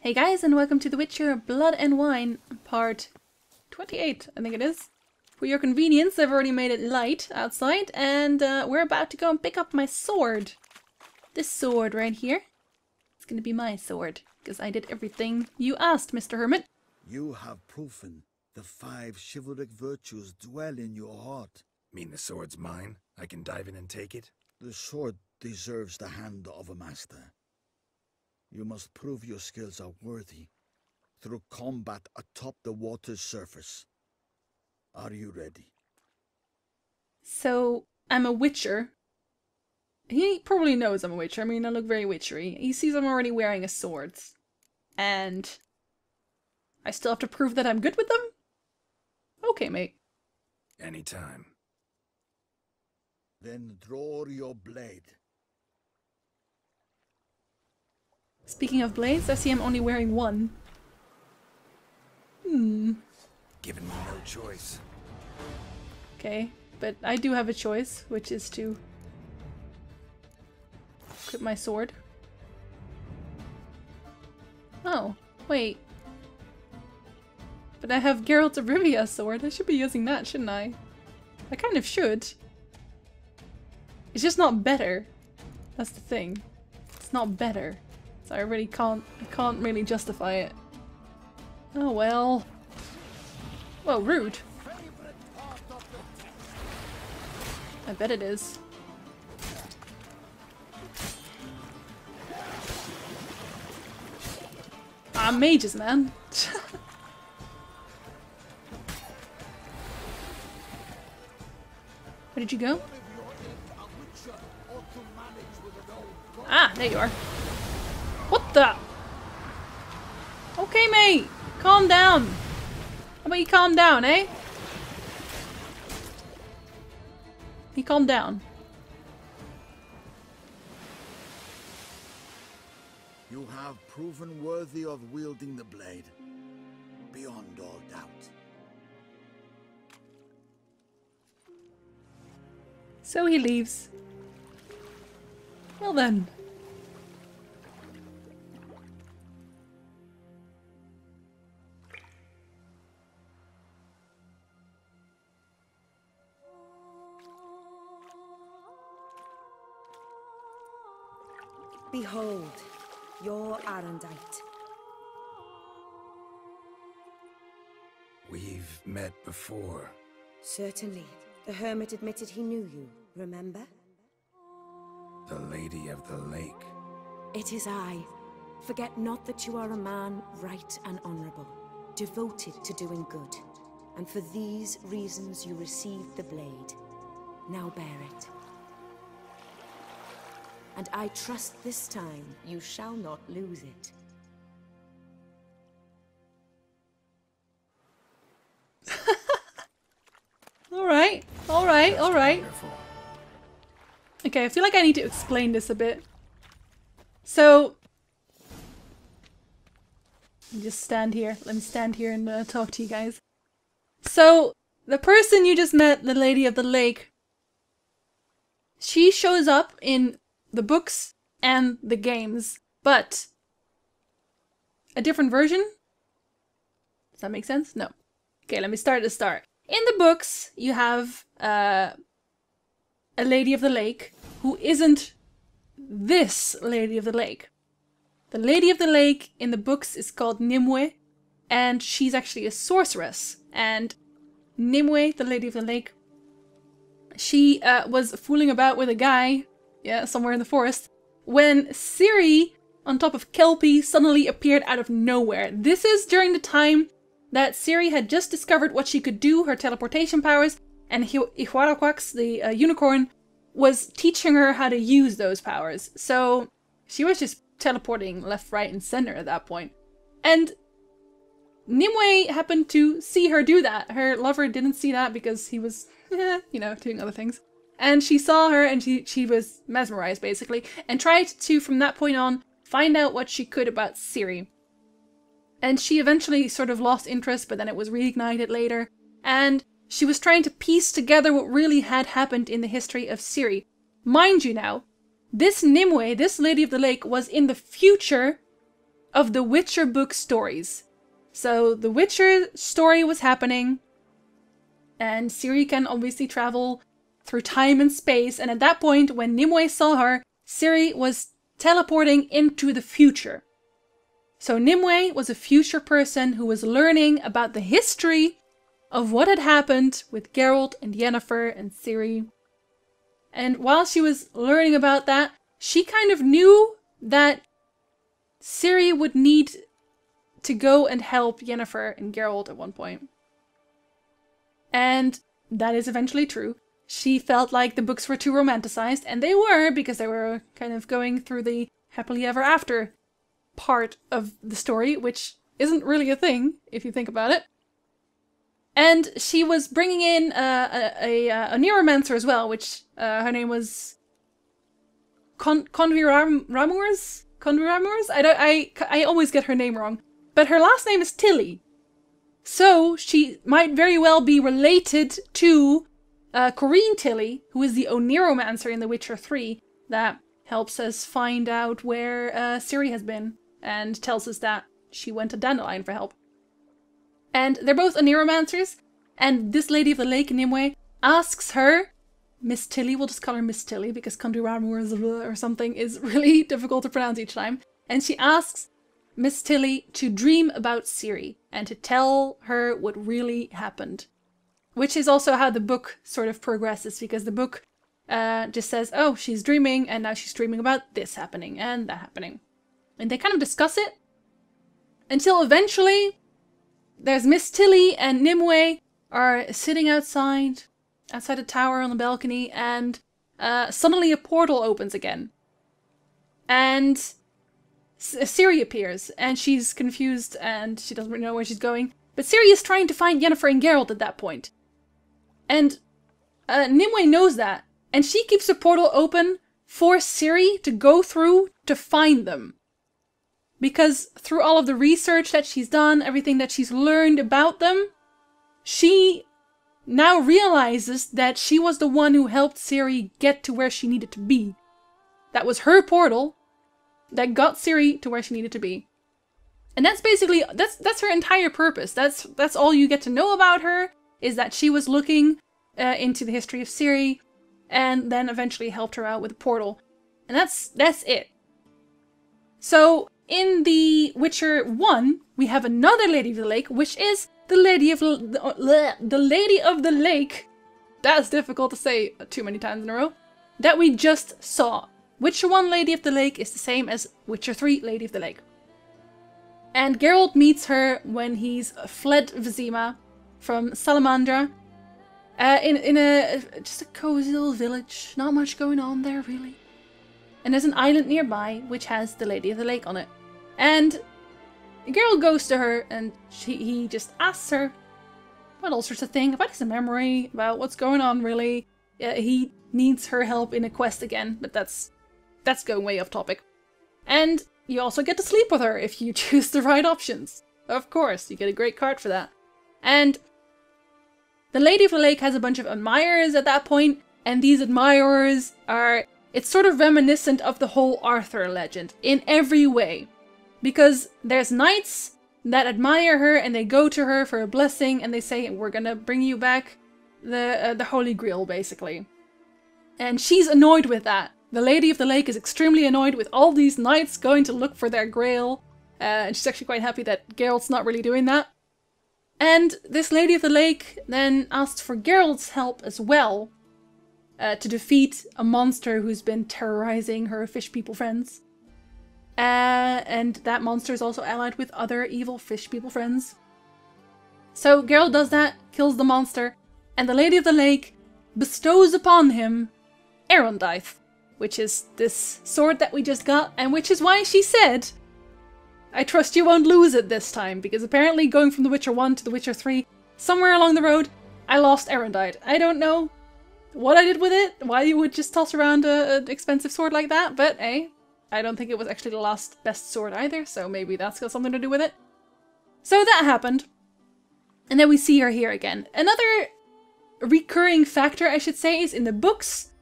Hey guys, and welcome to The Witcher Blood and Wine, part 28, I think it is. For your convenience, I've already made it light outside, and we're about to go and pick up my sword. This sword right here. It's gonna be my sword, because I did everything you asked, Mr. Hermit. You have proven the 5 chivalric virtues dwell in your heart. Mean the sword's mine? I can dive in and take it? The sword deserves the hand of a master. You must prove your skills are worthy through combat atop the water's surface. Are you ready? So, I'm a witcher. He probably knows I'm a witcher. I mean, I look very witchery. He sees I'm already wearing a sword. And I still have to prove that I'm good with them? Okay, mate. Anytime. Then draw your blade. Speaking of blades, I see I'm only wearing one. Giving me no choice. Okay, but I do have a choice, which is to equip my sword. Oh, wait. But I have Geralt of Rivia's sword. I should be using that, shouldn't I? I kind of should. It's just not better. That's the thing. It's not better. So I really can't really justify it. Oh well. Well, rude. I bet it is. Ah, mages, man. Where did you go? Ah, there you are. What the? Okay, mate. Calm down. How about you calm down, eh? He calmed down. You have proven worthy of wielding the blade, beyond all doubt. So he leaves. Well then. Behold, your Aerondight. We've met before. Certainly. The hermit admitted he knew you, remember? The Lady of the Lake. It is I. Forget not that you are a man right and honorable, devoted to doing good. And for these reasons you received the blade. Now bear it. And I trust this time you shall not lose it. Alright, alright, alright. Wonderful. Okay, I feel like I need to explain this a bit. So, just stand here. Let me stand here and talk to you guys. So, the person you just met, the Lady of the Lake, she shows up in the books and the games, but a different version? Does that make sense? No. Okay, let me start at the start. In the books, you have a Lady of the Lake who isn't this Lady of the Lake. The Lady of the Lake in the books is called Nimue, and she's actually a sorceress. And Nimue, the Lady of the Lake, she was fooling about with a guy, yeah, somewhere in the forest, when Ciri, on top of Kelpie, suddenly appeared out of nowhere. This is during the time that Ciri had just discovered what she could do, her teleportation powers, and Iorveth, the unicorn, was teaching her how to use those powers. So she was just teleporting left, right, and center at that point. And Nimue happened to see her do that. Her lover didn't see that because he was, you know, doing other things. And she saw her and she was mesmerized, basically, and tried to, from that point on, find out what she could about Ciri. And she eventually sort of lost interest, but then it was reignited later. And she was trying to piece together what really had happened in the history of Ciri. Mind you now, this Nimue, this Lady of the Lake, was in the future of the Witcher book stories. So the Witcher story was happening, and Ciri can obviously travel through time and space, and at that point, when Nimue saw her, Ciri was teleporting into the future. So Nimue was a future person who was learning about the history of what had happened with Geralt and Yennefer and Ciri. And while she was learning about that, she kind of knew that Ciri would need to go and help Yennefer and Geralt at one point. And that is eventually true. She felt like the books were too romanticized, and they were, because they were kind of going through the happily ever after part of the story, which isn't really a thing, if you think about it. And she was bringing in a neuromancer as well, which her name was Conviramurs? I always get her name wrong. But her last name is Tilly. So she might very well be related to Corrine Tilly, who is the Oniromancer in The Witcher 3, that helps us find out where Ciri has been, and tells us that she went to Dandelion for help. And they're both Oniromancers, and this Lady of the Lake, Nimue, asks her, Miss Tilly, we'll just call her Miss Tilly, because Conviramurs or something is really difficult to pronounce each time, and she asks Miss Tilly to dream about Ciri, and to tell her what really happened. Which is also how the book sort of progresses, because the book just says, oh, she's dreaming, and now she's dreaming about this happening, and that happening. And they kind of discuss it, until eventually, there's Miss Tilly and Nimue are sitting outside the tower on the balcony, and suddenly a portal opens again. And Ciri appears, and she's confused, and she doesn't really know where she's going. But Ciri is trying to find Yennefer and Geralt at that point. And Nimue knows that, and she keeps the portal open for Ciri to go through to find them. Because through all of the research that she's done, everything that she's learned about them, she now realizes that she was the one who helped Ciri get to where she needed to be. That was her portal that got Ciri to where she needed to be. And that's basically, that's her entire purpose. That's all you get to know about her, is that she was looking into the history of Ciri, and then eventually helped her out with the portal. And that's it. So, in The Witcher 1, we have another Lady of the Lake, which is the Lady of the Lake. That's difficult to say too many times in a row. That we just saw. Witcher 1 Lady of the Lake is the same as Witcher 3 Lady of the Lake. And Geralt meets her when he's fled Vizima from Salamandra. In just a cozy little village. Not much going on there, really. And there's an island nearby, which has the Lady of the Lake on it. And Geralt goes to her, and he just asks her about all sorts of things, about his memory, about what's going on, really. He needs her help in a quest again, but that's going way off topic. And you also get to sleep with her if you choose the right options. Of course, you get a great card for that. And the Lady of the Lake has a bunch of admirers at that point, and these admirers are... It's sort of reminiscent of the whole Arthur legend, in every way. Because there's knights that admire her, and they go to her for a blessing, and they say, we're gonna bring you back the Holy Grail, basically. And she's annoyed with that. The Lady of the Lake is extremely annoyed with all these knights going to look for their grail, and she's actually quite happy that Geralt's not really doing that. And this Lady of the Lake then asks for Geralt's help as well, to defeat a monster who's been terrorizing her fish people friends. And that monster is also allied with other evil fish people friends. So Geralt does that, kills the monster, and the Lady of the Lake bestows upon him Aerondight, which is this sword that we just got, and which is why she said, I trust you won't lose it this time, because apparently going from The Witcher 1 to The Witcher 3, somewhere along the road, I lost Aerondight. I don't know what I did with it, why you would just toss around an expensive sword like that, but hey, I don't think it was actually the last best sword either, so maybe that's got something to do with it. So that happened. And then we see her here again. Another recurring factor, I should say, is in the books,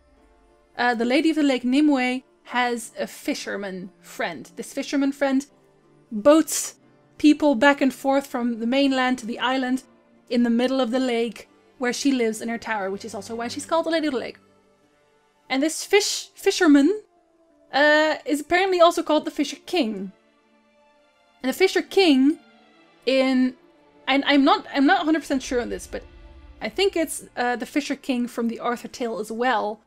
the Lady of the Lake Nimue has a fisherman friend. This fisherman friend boats people back and forth from the mainland to the island in the middle of the lake where she lives in her tower, which is also why she's called the Lady of the Lake. And this fisherman is apparently also called the Fisher King. And the Fisher King and I'm not 100% sure on this, but I think it's the Fisher King from the Arthur tale as well,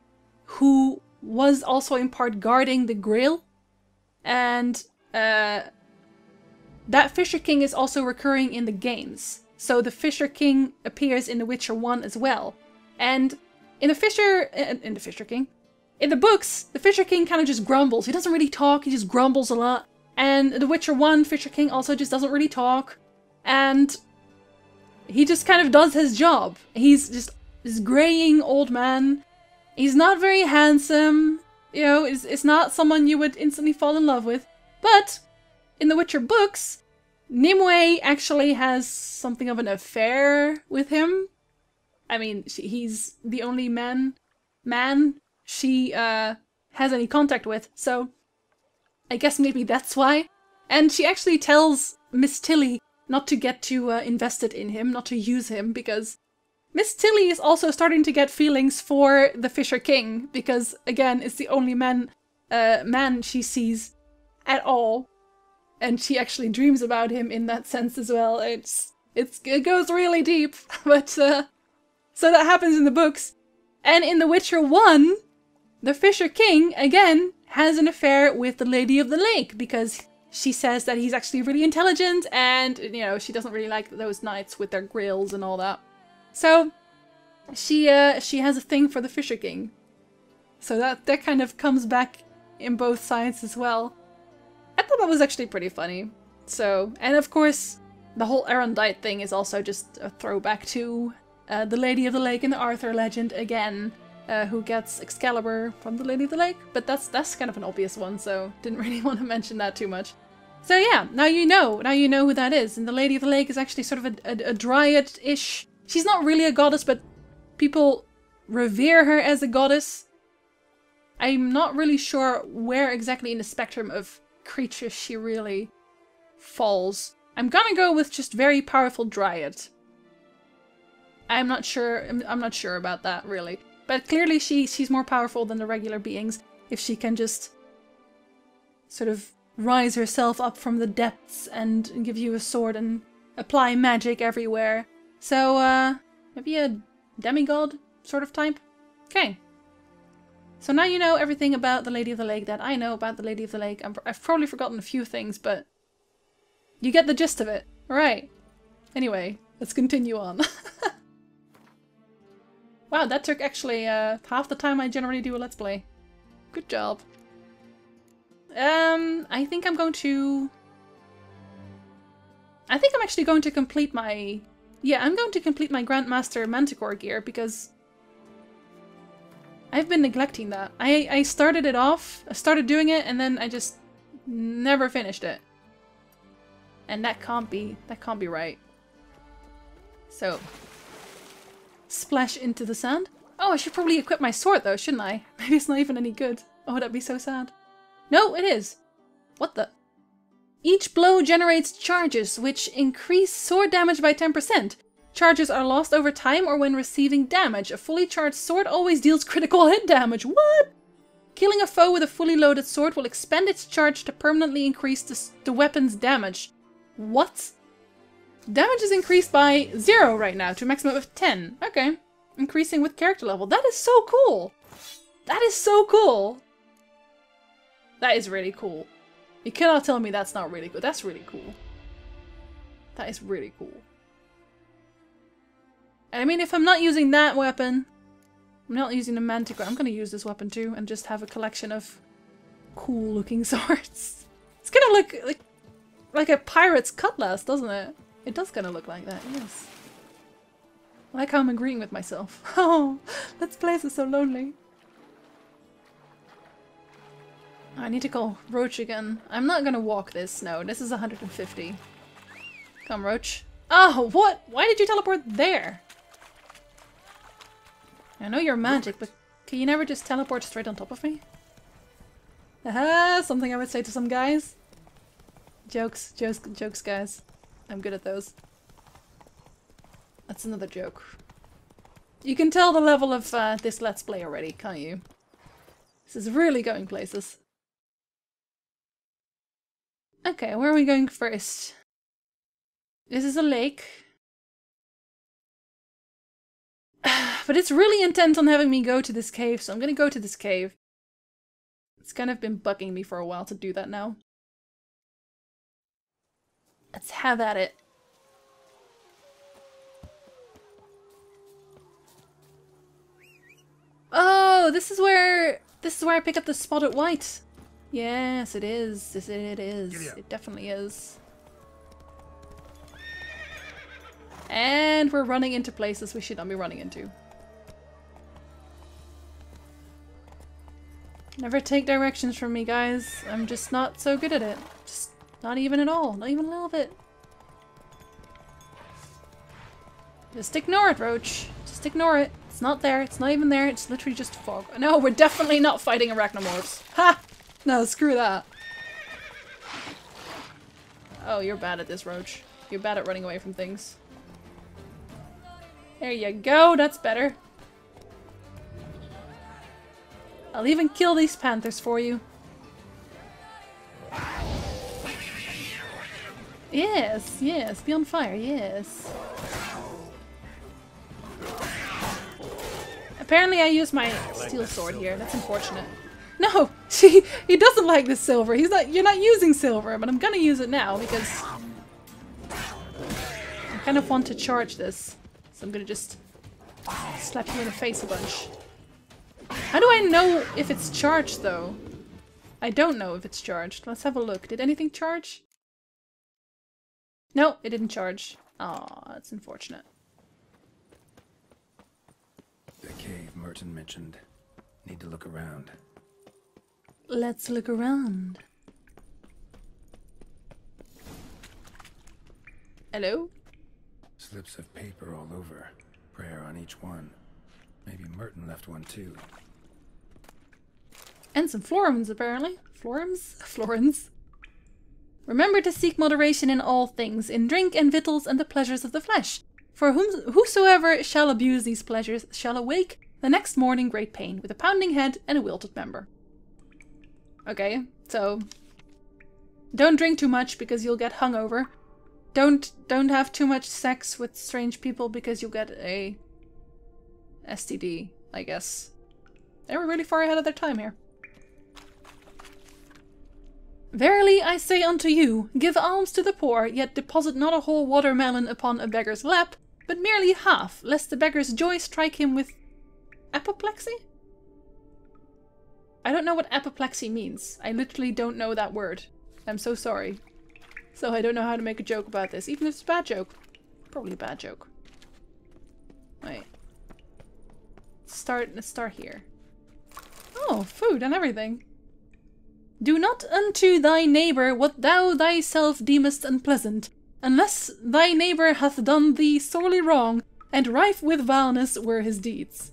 who was also in part guarding the Grail. And that Fisher King is also recurring in the games. So the Fisher King appears in The Witcher 1 as well. And in the books, the Fisher King kind of just grumbles. He doesn't really talk, he just grumbles a lot. And The Witcher 1, Fisher King also just doesn't really talk. And he just kind of does his job. He's just this graying old man. He's not very handsome. You know, it's not someone you would instantly fall in love with. But in the Witcher books, Nimue actually has something of an affair with him. I mean, he's the only man she has any contact with, so I guess maybe that's why. And she actually tells Miss Tilly not to get too invested in him, not to use him, because Miss Tilly is also starting to get feelings for the Fisher King, because, again, it's the only man she sees at all. And she actually dreams about him in that sense as well. It goes really deep, but so that happens in the books. And in The Witcher 1, the Fisher King, again, has an affair with the Lady of the Lake, because she says that he's actually really intelligent, and, you know, she doesn't really like those knights with their grills and all that. So she has a thing for the Fisher King. So that kind of comes back in both sides as well. I thought that was actually pretty funny. So, and of course, the whole Aerondight thing is also just a throwback to the Lady of the Lake in the Arthur legend again, who gets Excalibur from the Lady of the Lake. But that's kind of an obvious one, so didn't really want to mention that too much. So yeah, now you know who that is. And the Lady of the Lake is actually sort of a dryad-ish. She's not really a goddess, but people revere her as a goddess. I'm not really sure where exactly in the spectrum of creatures she really falls. I'm gonna go with just very powerful dryad. I'm not sure about that really. But clearly she's more powerful than the regular beings if she can just sort of rise herself up from the depths and give you a sword and apply magic everywhere. So, maybe a demigod sort of type? Okay. So now you know everything about the Lady of the Lake that I know about the Lady of the Lake. I've probably forgotten a few things, but you get the gist of it. Alright. Anyway, let's continue on. Wow, that took actually half the time I generally do a Let's Play. Good job. I think I'm actually going to complete my... Yeah, I'm going to complete my Grandmaster Manticore gear because I've been neglecting that. I started it off, I started doing it, and then I just never finished it. And that can't be right. So, splash into the sand. Oh, I should probably equip my sword though, shouldn't I? Maybe it's not even any good. Oh, that'd be so sad. No, it is. What the? Each blow generates charges, which increase sword damage by 10%. Charges are lost over time or when receiving damage. A fully charged sword always deals critical hit damage. What? Killing a foe with a fully loaded sword will expend its charge to permanently increase the weapon's damage. What? Damage is increased by 0 right now to a maximum of 10. Okay. Increasing with character level. That is so cool! That is so cool! That is really cool. You cannot tell me that's not really cool. That's really cool. That is really cool. I mean, if I'm not using that weapon, I'm not using the Manticore, I'm gonna use this weapon too and just have a collection of cool looking swords. It's gonna look like a pirate's cutlass, doesn't it? It does kind of look like that, yes. I like how I'm agreeing with myself. Oh, Let's Play is so lonely. I need to call Roach again. I'm not gonna walk this, no. This is 150. Come, Roach. Oh, what? Why did you teleport there? I know you're magic, but can you never just teleport straight on top of me? Aha, something I would say to some guys. Jokes, guys. I'm good at those. That's another joke. You can tell the level of this Let's Play already, can't you? This is really going places. Okay, where are we going first? This is a lake. But it's really intent on having me go to this cave, so I'm gonna go to this cave. It's kind of been bugging me for a while to do that now. Let's have at it. Oh, this is where I pick up the spotted white. Yes, it is. Yes, it is. It definitely is. And we're running into places we should not be running into. Never take directions from me, guys. I'm just not so good at it. Just not even at all. Not even a little bit. Just ignore it, Roach. Just ignore it. It's not there. It's not even there. It's literally just fog. No, we're definitely not fighting arachnomorphs. Ha! No, screw that. Oh, you're bad at this, Roach. You're bad at running away from things. There you go. That's better. I'll even kill these panthers for you. Yes, yes. Be on fire. Yes. Apparently I use my steel sword here. That's unfortunate. No! He doesn't like the silver. You're not using silver, but I'm gonna use it now because I kind of want to charge this. So I'm gonna just slap you in the face a bunch. How do I know if it's charged though? I don't know if it's charged. Let's have a look. Did anything charge? No, it didn't charge. Aw, that's unfortunate. The cave Merton mentioned. Need to look around. Let's look around. Hello? Slips of paper all over. Prayer on each one. Maybe Merton left one too. And some florins, apparently. Florins? Florins. Remember to seek moderation in all things, in drink and victuals and the pleasures of the flesh. For whosoever shall abuse these pleasures shall awake the next morning great pain, with a pounding head and a wilted member. Okay, so don't drink too much because you'll get hungover. Don't have too much sex with strange people because you'll get a STD, I guess. They were really far ahead of their time here. Verily I say unto you, give alms to the poor, yet deposit not a whole watermelon upon a beggar's lap, but merely half, lest the beggar's joy strike him with apoplexy? I don't know what apoplexy means. I literally don't know that word. I'm so sorry. So I don't know how to make a joke about this, even if it's a bad joke. Probably a bad joke. Wait. Let's start here. Oh, food and everything. Do not unto thy neighbour what thou thyself deemest unpleasant, unless thy neighbour hath done thee sorely wrong, and rife with vileness were his deeds.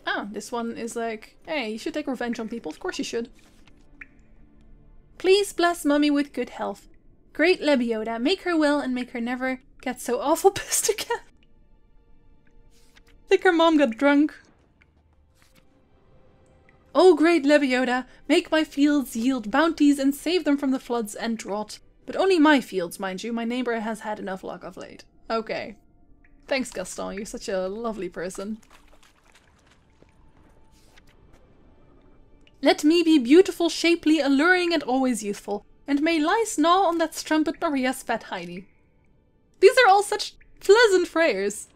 Ah, this one is like, hey, you should take revenge on people. Of course you should. Please bless Mummy with good health. Great Lebioda, make her well and make her never get so awful pissed again. Think her mom got drunk. O great Lebioda, make my fields yield bounties and save them from the floods and drought. But only my fields, mind you. My neighbour has had enough luck of late. Okay. Thanks, Gaston. You're such a lovely person. Let me be beautiful, shapely, alluring, and always youthful. And may lice gnaw on that strumpet Maria's fat hiney. These are all such pleasant prayers.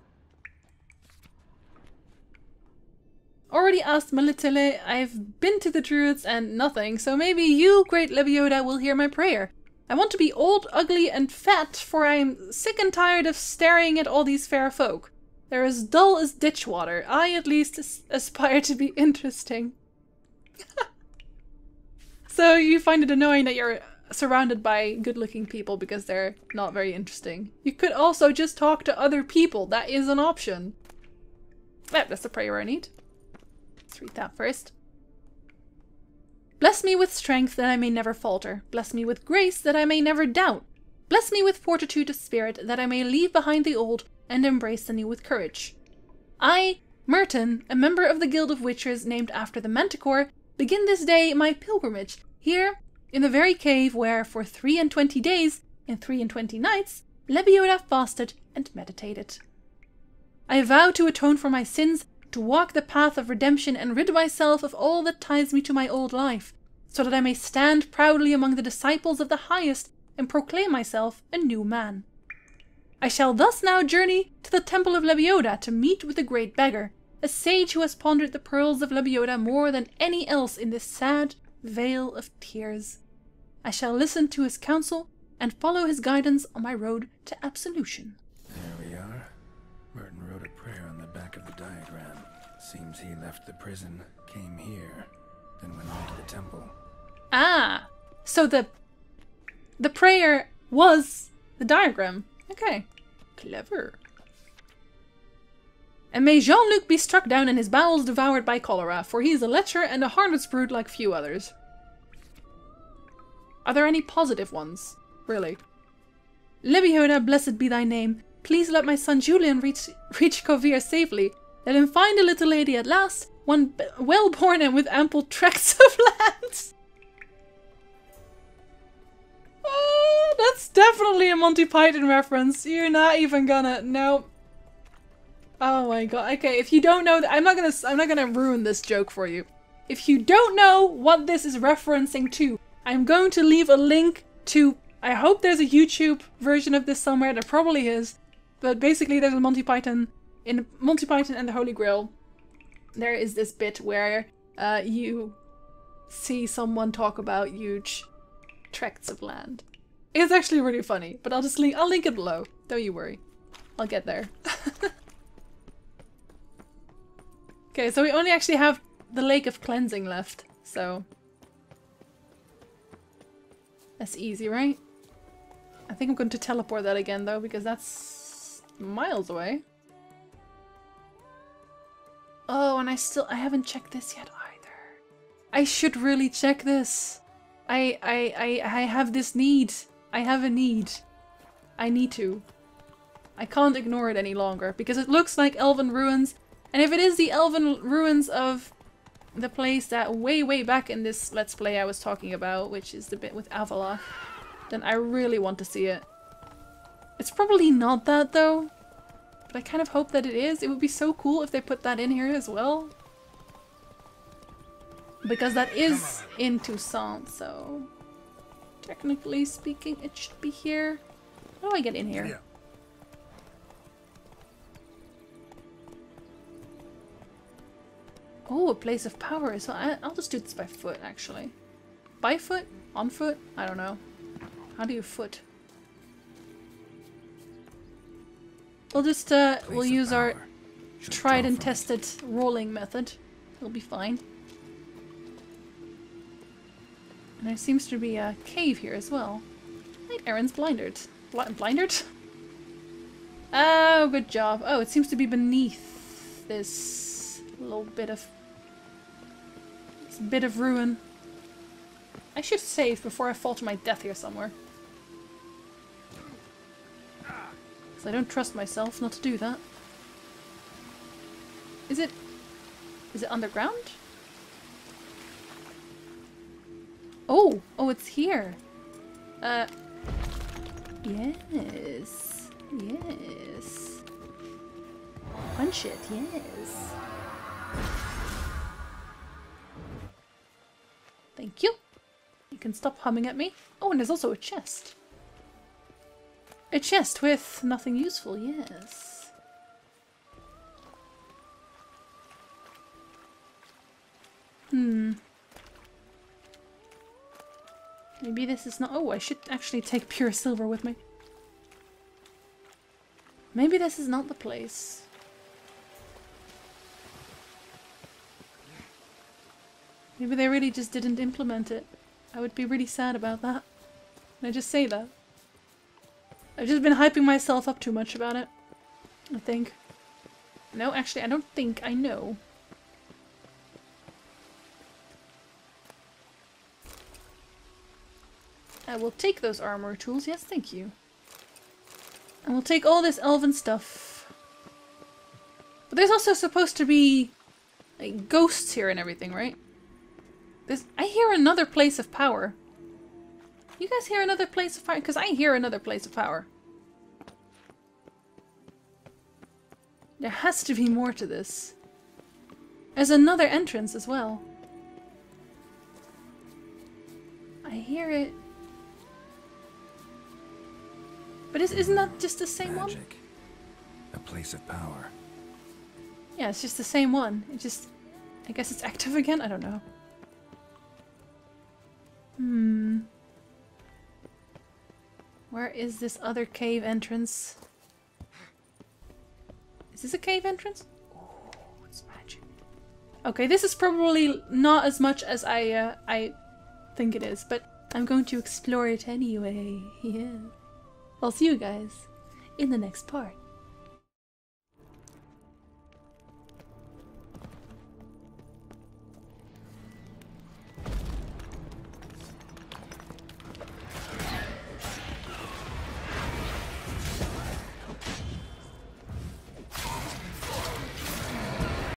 Already asked Melitele, I've been to the druids and nothing, so maybe you, great Lebioda, will hear my prayer. I want to be old, ugly, and fat, for I am sick and tired of staring at all these fair folk. They're as dull as ditch water. I, at least, aspire to be interesting. So you find it annoying that you're surrounded by good-looking people because they're not very interesting. You could also just talk to other people. That is an option. That's the prayer I need. Let's read that first. Bless me with strength that I may never falter. Bless me with grace that I may never doubt. Bless me with fortitude of spirit that I may leave behind the old and embrace the new with courage. I, Merton, a member of the Guild of Witchers named after the Manticore, begin this day my pilgrimage here in the very cave where, for 23 days and 23 nights, Lebioda fasted and meditated. I vow to atone for my sins, to walk the path of redemption and rid myself of all that ties me to my old life, so that I may stand proudly among the disciples of the highest and proclaim myself a new man. I shall thus now journey to the temple of Lebioda to meet with the great beggar, a sage who has pondered the pearls of Lebioda more than any else in this sad vale of tears. I shall listen to his counsel and follow his guidance on my road to absolution. There we are. Merton wrote a prayer on the back of the diagram. Seems he left the prison, came here, then went on to the temple. Ah! So the prayer was the diagram. Okay. Clever. And may Jean-Luc be struck down and his bowels devoured by cholera, for he is a lecher and a harmless brute like few others. Are there any positive ones? Really? Lebioda, blessed be thy name. Please let my son Julian reach Kovir safely. Let him find a little lady at last, one well-born and with ample tracts of land. Oh, that's definitely a Monty Python reference. You're not even gonna... No. Oh my god. Okay, if you don't know... I'm not gonna ruin this joke for you. If you don't know what this is referencing to, I'm going to leave a link to... I hope there's a YouTube version of this somewhere. There probably is. But basically there's a Monty Python... In Monty Python and the Holy Grail, there is this bit where you see someone talk about huge tracts of land. It's actually really funny, but I'll link it below. Don't you worry. I'll get there. Okay, so we only actually have the Lake of Cleansing left, so that's easy, right? I think I'm going to teleport that again though, because that's miles away. Oh, and I haven't checked this yet either. I should really check this. I have this need. I have a need. I need to. I can't ignore it any longer because it looks like Elven Ruins. And if it is the Elven Ruins of the place that way back in this Let's Play I was talking about, which is the bit with Avalok, then I really want to see it. It's probably not that though. But I kind of hope that it is. It would be so cool if they put that in here as well. Because that is in Toussaint, so... Technically speaking, it should be here. How do I get in here? Yeah. Oh, a place of power. So I'll just do this by foot, actually. By foot? On foot? I don't know. How do you foot? We'll just, we'll use our tried and tested rolling method. It'll be fine. And there seems to be a cave here as well. Right, Aaron's blinded. Blinded? Oh, good job. Oh, it seems to be beneath this little bit of... this bit of ruin. I should save before I fall to my death here somewhere. I don't trust myself not to do that. Is it underground? Oh! Oh, it's here! Yes. Yes. Punch it, yes. Thank you. You can stop humming at me. Oh, and there's also a chest. A chest with nothing useful, yes. Maybe this is not... Oh, I should actually take pure silver with me. Maybe this is not the place. Maybe they really just didn't implement it. I would be really sad about that. Can I just say that? I've just been hyping myself up too much about it. I think. No, actually, I don't think I know. I will take those armor tools. Yes, thank you. And we'll take all this elven stuff. But there's also supposed to be like ghosts here and everything, right? I hear another place of power. You guys hear another place of power? Because I hear another place of power. There has to be more to this. There's another entrance as well. I hear it. But isn't that just the same one? Magic. A place of power. Yeah, it's just the same one. It just... I guess it's active again? I don't know. Where is this other cave entrance? Is this a cave entrance? Oh, it's magic. Okay, this is probably not as much as I think it is, but I'm going to explore it anyway. Yeah. I'll see you guys in the next part.